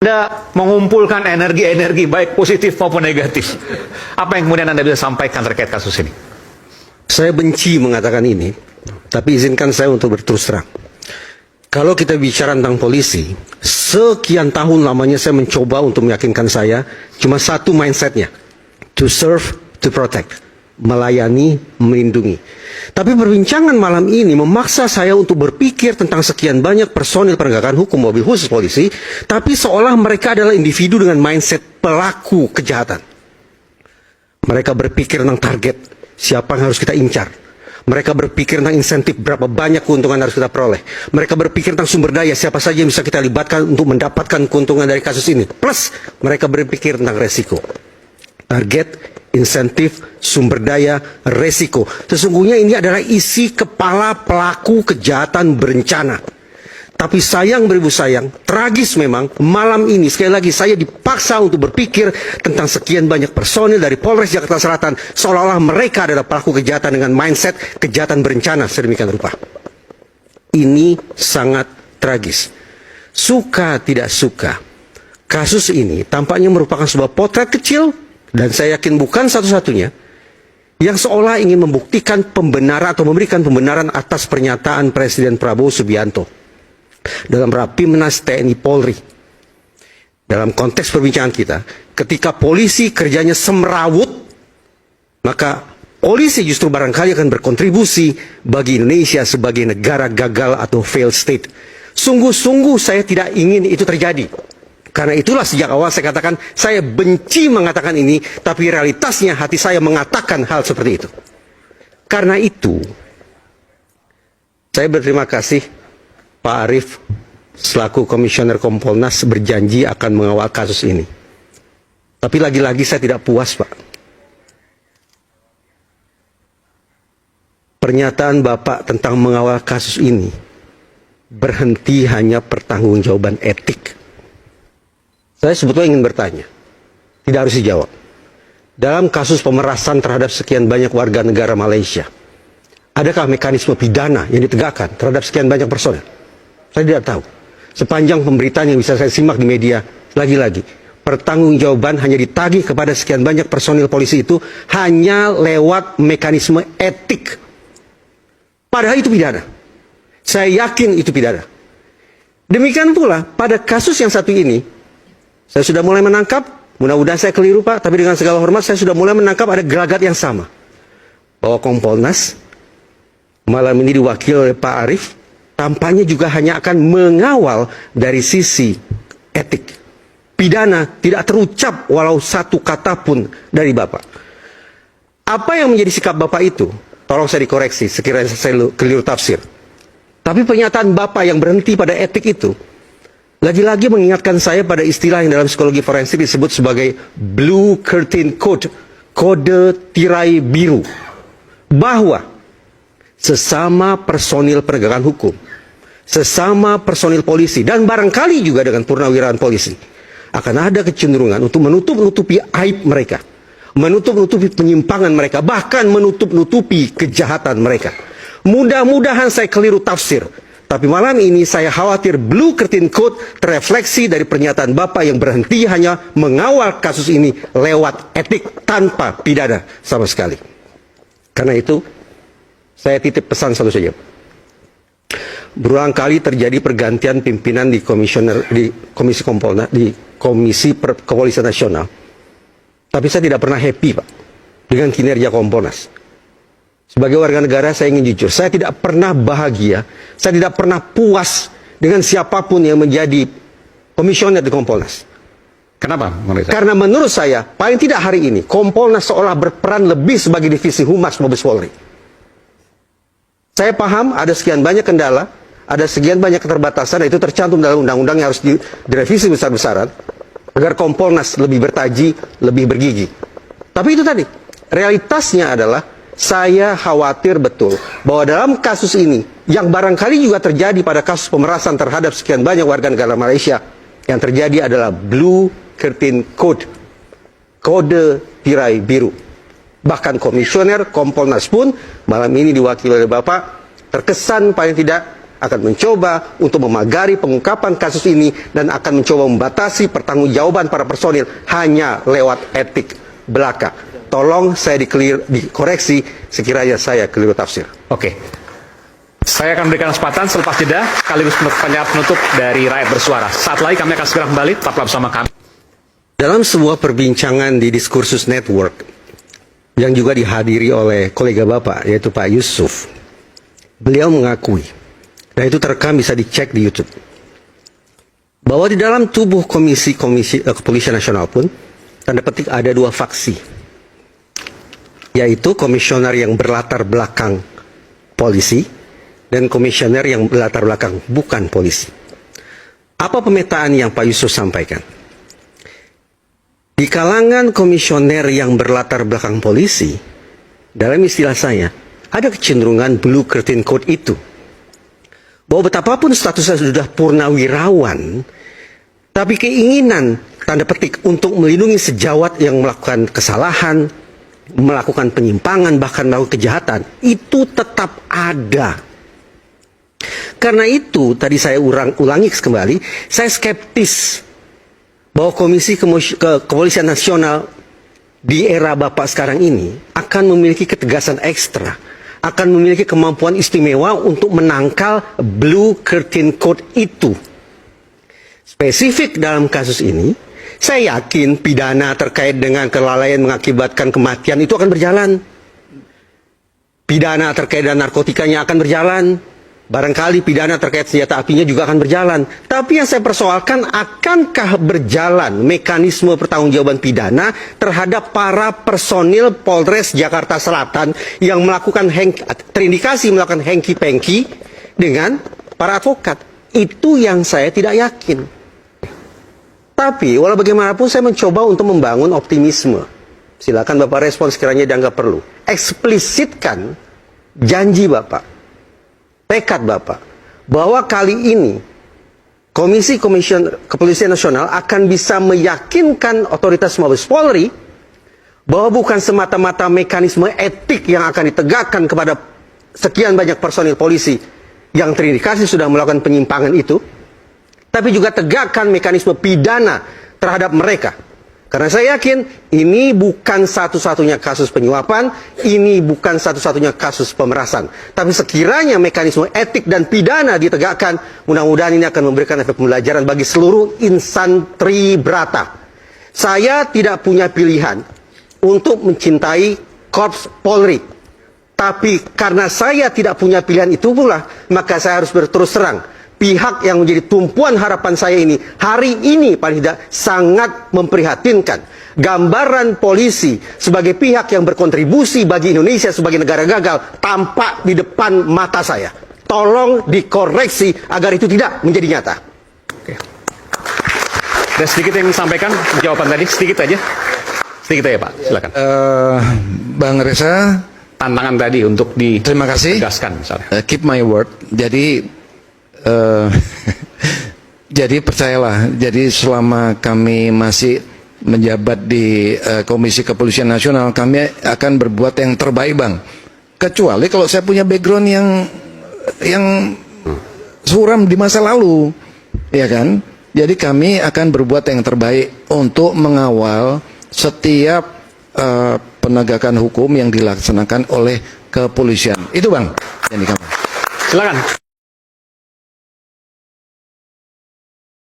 Anda mengumpulkan energi-energi baik positif maupun negatif. Apa yang kemudian Anda bisa sampaikan terkait kasus ini? Saya benci mengatakan ini, tapi izinkan saya untuk berterus terang. Kalau kita bicara tentang polisi, sekian tahun lamanya saya mencoba untuk meyakinkan saya, cuma satu mindsetnya, to serve, to protect. Melayani, melindungi. Tapi perbincangan malam ini memaksa saya untuk berpikir tentang sekian banyak personil penegakan hukum mobil khusus polisi, tapi seolah mereka adalah individu dengan mindset pelaku kejahatan. Mereka berpikir tentang target, siapa yang harus kita incar. Mereka berpikir tentang insentif, berapa banyak keuntungan harus kita peroleh. Mereka berpikir tentang sumber daya, siapa saja yang bisa kita libatkan untuk mendapatkan keuntungan dari kasus ini. Plus, mereka berpikir tentang resiko. Target, insentif, sumber daya, resiko. Sesungguhnya ini adalah isi kepala pelaku kejahatan berencana. Tapi sayang beribu sayang, tragis memang, malam ini sekali lagi saya dipaksa untuk berpikir tentang sekian banyak personil dari Polres Jakarta Selatan, seolah-olah mereka adalah pelaku kejahatan dengan mindset kejahatan berencana sedemikian rupa. Ini sangat tragis. Suka tidak suka, kasus ini tampaknya merupakan sebuah potret kecil, dan saya yakin bukan satu-satunya, yang seolah ingin membuktikan pembenaran atau memberikan pembenaran atas pernyataan Presiden Prabowo Subianto dalam Rapimnas TNI Polri. Dalam konteks perbincangan kita, ketika polisi kerjanya semrawut, maka polisi justru barangkali akan berkontribusi bagi Indonesia sebagai negara gagal atau failed state. Sungguh-sungguh saya tidak ingin itu terjadi. Karena itulah sejak awal saya katakan, saya benci mengatakan ini, tapi realitasnya hati saya mengatakan hal seperti itu. Karena itu, saya berterima kasih Pak Arief selaku Komisioner Kompolnas berjanji akan mengawal kasus ini. Tapi lagi-lagi saya tidak puas, Pak. Pernyataan Bapak tentang mengawal kasus ini berhenti hanya pertanggungjawaban etik. Saya sebetulnya ingin bertanya, tidak harus dijawab. Dalam kasus pemerasan terhadap sekian banyak warga negara Malaysia, adakah mekanisme pidana yang ditegakkan terhadap sekian banyak personel? Saya tidak tahu. Sepanjang pemberitaan yang bisa saya simak di media, lagi-lagi, pertanggungjawaban hanya ditagih kepada sekian banyak personil polisi itu hanya lewat mekanisme etik. Padahal itu pidana. Saya yakin itu pidana. Demikian pula pada kasus yang satu ini, saya sudah mulai menangkap, mudah-mudahan saya keliru Pak, tapi dengan segala hormat saya sudah mulai menangkap ada gelagat yang sama. Bahwa Kompolnas, malam ini diwakili oleh Pak Arief, tampaknya juga hanya akan mengawal dari sisi etik. Pidana tidak terucap walau satu kata pun dari Bapak. Apa yang menjadi sikap Bapak itu? Tolong saya dikoreksi, sekiranya saya keliru tafsir. Tapi pernyataan Bapak yang berhenti pada etik itu, lagi-lagi mengingatkan saya pada istilah yang dalam psikologi forensik disebut sebagai Blue Curtain Code, kode tirai biru. Bahwa sesama personil penegakan hukum, sesama personil polisi, dan barangkali juga dengan purnawirawan polisi, akan ada kecenderungan untuk menutup-nutupi aib mereka, menutup-nutupi penyimpangan mereka, bahkan menutup-nutupi kejahatan mereka. Mudah-mudahan saya keliru tafsir. Tapi malam ini saya khawatir Blue Curtain Code terefleksi dari pernyataan Bapak yang berhenti hanya mengawal kasus ini lewat etik tanpa pidana sama sekali. Karena itu, saya titip pesan satu saja. Berulang kali terjadi pergantian pimpinan di Komisi Kompolnas, di Komisi Kepolisian Nasional. Tapi saya tidak pernah happy, Pak, dengan kinerja Kompolnas. Sebagai warga negara saya ingin jujur, saya tidak pernah bahagia, saya tidak pernah puas dengan siapapun yang menjadi komisioner di Kompolnas. Kenapa? Karena menurut saya, paling tidak hari ini, Kompolnas seolah berperan lebih sebagai divisi humas Mabes Polri. Saya paham ada sekian banyak kendala, ada sekian banyak keterbatasan, itu tercantum dalam undang-undang yang harus direvisi besar-besaran, agar Kompolnas lebih bertaji, lebih bergigi. Tapi itu tadi, realitasnya adalah, saya khawatir betul bahwa dalam kasus ini, yang barangkali juga terjadi pada kasus pemerasan terhadap sekian banyak warga negara Malaysia, yang terjadi adalah Blue Curtain Code, kode tirai biru. Bahkan Komisioner Kompolnas pun malam ini diwakili oleh Bapak terkesan paling tidak akan mencoba untuk memagari pengungkapan kasus ini dan akan mencoba membatasi pertanggungjawaban para personil hanya lewat etik belaka. Tolong saya dikoreksi sekiranya saya keliru tafsir. Oke. Saya akan berikan kesempatan selepas jeda sekaligus penyampaian penutup dari rakyat bersuara. Saat lagi kami akan segera kembali, tetaplah bersama kami. Dalam sebuah perbincangan di Diskursus Network yang juga dihadiri oleh kolega Bapak yaitu Pak Yusuf, beliau mengakui, dan itu terekam bisa dicek di YouTube, bahwa di dalam tubuh Komisi Kepolisian Nasional pun tanda petik ada dua faksi, yaitu komisioner yang berlatar belakang polisi dan komisioner yang berlatar belakang bukan polisi. Apa pemetaan yang Pak Yusuf sampaikan? Di kalangan komisioner yang berlatar belakang polisi, dalam istilah saya, ada kecenderungan blue curtain code itu. Bahwa betapapun statusnya sudah purnawirawan, tapi keinginan, tanda petik, untuk melindungi sejawat yang melakukan kesalahan, melakukan penyimpangan, bahkan melakukan kejahatan, itu tetap ada. Karena itu, tadi saya ulangi kembali, saya skeptis bahwa Komisi Kepolisian Nasional di era Bapak sekarang ini akan memiliki ketegasan ekstra, akan memiliki kemampuan istimewa untuk menangkal blue curtain code itu. Spesifik dalam kasus ini, saya yakin pidana terkait dengan kelalaian mengakibatkan kematian itu akan berjalan. Pidana terkait dengan narkotikanya akan berjalan. Barangkali pidana terkait senjata apinya juga akan berjalan. Tapi yang saya persoalkan, akankah berjalan mekanisme pertanggungjawaban pidana terhadap para personil Polres Jakarta Selatan yang melakukan terindikasi melakukan hengki-pengki dengan para advokat? Itu yang saya tidak yakin. Tapi walau bagaimanapun saya mencoba untuk membangun optimisme. Silakan Bapak respon sekiranya dianggap perlu. Eksplisitkan janji Bapak, tekad Bapak, bahwa kali ini Komisi Kepolisian Nasional akan bisa meyakinkan otoritas Mabes Polri bahwa bukan semata-mata mekanisme etik yang akan ditegakkan kepada sekian banyak personil polisi yang terindikasi sudah melakukan penyimpangan itu, tapi juga tegakkan mekanisme pidana terhadap mereka. Karena saya yakin ini bukan satu-satunya kasus penyuapan, ini bukan satu-satunya kasus pemerasan. Tapi sekiranya mekanisme etik dan pidana ditegakkan, mudah-mudahan ini akan memberikan efek pembelajaran bagi seluruh insan Tribrata. Saya tidak punya pilihan untuk mencintai Korps Polri. Tapi karena saya tidak punya pilihan itu pula, maka saya harus berterus terang. Pihak yang menjadi tumpuan harapan saya ini, hari ini paling tidak sangat memprihatinkan. Gambaran polisi sebagai pihak yang berkontribusi bagi Indonesia sebagai negara gagal tampak di depan mata saya. Tolong dikoreksi agar itu tidak menjadi nyata. Oke. Dan sedikit yang disampaikan jawaban tadi, sedikit aja. Sedikit aja Pak, silakan. Bang Reza, Tantangan tadi untuk terima kasih. ditegaskan misalnya. Keep my word. Jadi jadi percayalah, jadi selama kami masih menjabat di Komisi Kepolisian Nasional, kami akan berbuat yang terbaik, Bang. Kecuali kalau saya punya background yang suram di masa lalu, ya kan? Jadi kami akan berbuat yang terbaik untuk mengawal setiap penegakan hukum yang dilaksanakan oleh kepolisian. Itu, Bang. Yang dikatakan. Silakan.